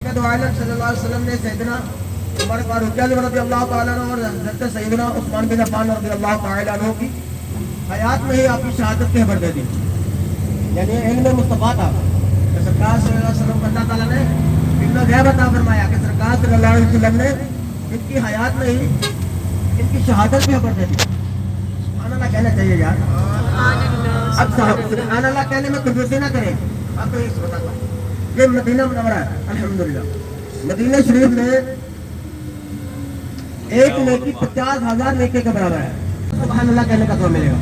کہ تو عالم صلی اللہ علیہ وسلم نے سیدنا عمر فاروق اعظم رضی اللہ تعالیٰ عنہ اور حضرت سیدنا عثمان بن عفان رضی اللہ تعالیٰ عنہ کی حیات میں ہی آپ کی شہادت کی خبر دے دی. یعنی علم مصطفیٰ تھا کہ سرکار صلی اللہ علیہ وسلم اللہ تعالیٰ نے علم غیب عطا فرمایا کہ سرکار صلی اللہ علیہ وسلم نے ان کی حیات میں ہی ان کی شہادت کی خبر دے دی. سبحان اللہ کہنا چاہیے یار. اب سبحان اللہ کہنے میں کنجوسی نہ کریں. آپ کو یہ بتاتا ہوں یہ مدینہ منورہ ہے الحمدللہ. مدینہ شریف میں ایک نیکی 50,000 نیکی کے برابر ہے. سبحان اللہ کہنے کا تو ملے گا.